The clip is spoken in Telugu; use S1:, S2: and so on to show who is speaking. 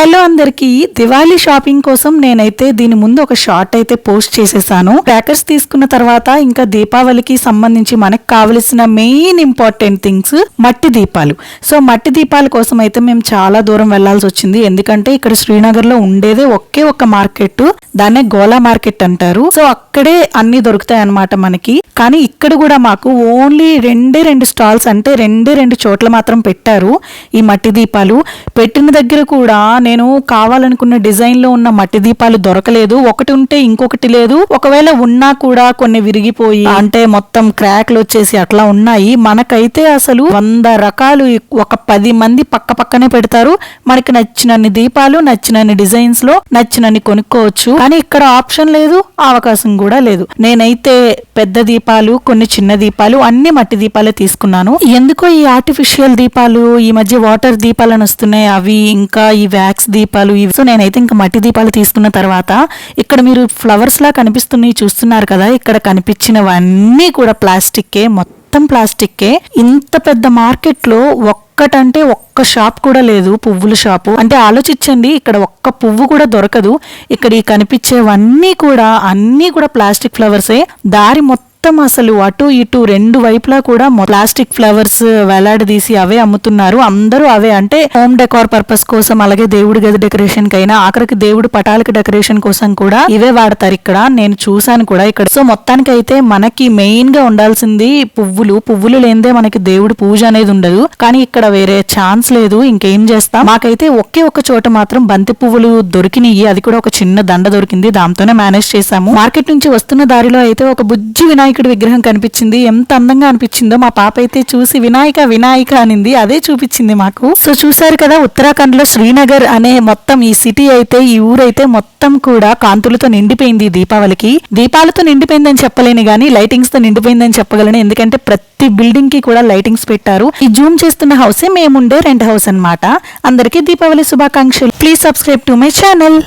S1: హలో అందరికి దివాళీ షాపింగ్ కోసం నేనైతే దీని ముందు ఒక షార్ట్ అయితే పోస్ట్ చేసేసాను. ప్యాకెట్స్ తీసుకున్న తర్వాత ఇంకా దీపావళికి సంబంధించి మనకు కావలసిన మెయిన్ ఇంపార్టెంట్ థింగ్స్ మట్టి దీపాలు. సో మట్టి దీపాల కోసం అయితే మేము చాలా దూరం వెళ్లాల్సి వచ్చింది. ఎందుకంటే ఇక్కడ శ్రీనగర్ లో ఉండేదే ఒకే ఒక మార్కెట్, దాన్నే గోలా మార్కెట్ అంటారు. సో అక్కడే అన్ని దొరుకుతాయి అన్నమాట మనకి. కానీ ఇక్కడ కూడా మాకు ఓన్లీ రెండు స్టాల్స్, అంటే రెండు చోట్ల మాత్రం పెట్టారు ఈ మట్టి దీపాలు. పెట్టిన దగ్గర కూడా నేను కావాలనుకున్న డిజైన్ లో ఉన్న మట్టి దీపాలు దొరకలేదు. ఒకటి ఉంటే ఇంకొకటి లేదు. ఒకవేళ ఉన్నా కూడా కొన్ని విరిగిపోయి, అంటే మొత్తం క్రాక్లు వచ్చేసి అట్లా ఉన్నాయి. మనకైతే అసలు 100 రకాలు ఒక 10 మంది పక్క పక్కనే పెడతారు. మనకి నచ్చినన్ని దీపాలు, నచ్చినన్ని డిజైన్స్ లో నచ్చినన్ని కొనుక్కోవచ్చు. కానీ ఇక్కడ ఆప్షన్ లేదు, అవకాశం కూడా లేదు. నేనైతే పెద్ద దీపాలు, కొన్ని చిన్న దీపాలు, అన్ని మట్టి దీపాలే తీసుకున్నాను. ఎందుకో ఈ ఆర్టిఫిషియల్ దీపాలు ఈ మధ్య వాటర్ దీపాలను వస్తున్నాయి, అవి ఇంకా ఈ వ్యాక్స్ దీపాలు ఇవి. సో నేనైతే ఇంకా మట్టి దీపాలు తీసుకున్న తర్వాత ఇక్కడ మీరు ఫ్లవర్స్ లా కనిపిస్తున్నాయి చూస్తున్నారు కదా, ఇక్కడ కనిపించినవన్నీ కూడా ప్లాస్టిక్కే, మొత్తం ప్లాస్టిక్కే. ఇంత పెద్ద మార్కెట్ లో ఒక్కటంటే ఒక్క షాప్ కూడా లేదు, పువ్వుల షాపు. అంటే ఆలోచించండి, ఇక్కడ ఒక్క పువ్వు కూడా దొరకదు. ఇక్కడ ఈ కనిపించేవన్నీ కూడా అన్నీ కూడా ప్లాస్టిక్ ఫ్లవర్సే. దారి మొత్తం అసలు అటు ఇటు రెండు వైపులా కూడా ప్లాస్టిక్ ఫ్లవర్స్ వేలాడదీసి అవే అమ్ముతున్నారు. అందరూ అవే, అంటే హోమ్ డెకార్ పర్పస్ కోసం, అలాగే దేవుడి గది డెకరేషన్ కైనా, ఆఖరికి దేవుడి పటాలకి డెకరేషన్ కోసం కూడా ఇవే వాడతారు ఇక్కడ. నేను చూసాను కూడా ఇక్కడ. సో మొత్తానికి అయితే మనకి మెయిన్ గా ఉండాల్సింది పువ్వులు లేనిదే మనకి దేవుడి పూజ అనేది ఉండదు. కానీ ఇక్కడ వేరే ఛాన్స్ లేదు. ఇంకేం చేస్తాం. మాకైతే ఒకే ఒక చోట మాత్రం బంతి పువ్వులు దొరికినాయి. అది కూడా ఒక చిన్న దండ దొరికింది, దాంతోనే మేనేజ్ చేసాము. మార్కెట్ నుంచి వస్తున్న దారిలో అయితే ఒక బుజ్జి వినాయకుడి విగ్రహం కనిపించింది. ఎంత అందంగా అనిపించిందో. మా పాప అయితే చూసి వినాయక అనింది, అదే చూపించింది మాకు. సో చూసారు కదా, ఉత్తరాఖండ్ లో శ్రీనగర్ అనే మొత్తం ఈ సిటీ అయితే, ఈ ఊరైతే మొత్తం కూడా కాంతులతో నిండిపోయింది. దీపావళికి దీపాలతో నిండిపోయిందని చెప్పలేని గానీ లైటింగ్స్ తో నిండిపోయిందని చెప్పగలను. ఎందుకంటే ప్రతి బిల్డింగ్ కి కూడా లైటింగ్స్ పెట్టారు. ఈ జూమ్ చేస్తున్న హౌసే మేముండే రెంట్ హౌస్ అన్నమాట. అందరికీ దీపావళి శుభాకాంక్షలు. Please subscribe to my channel.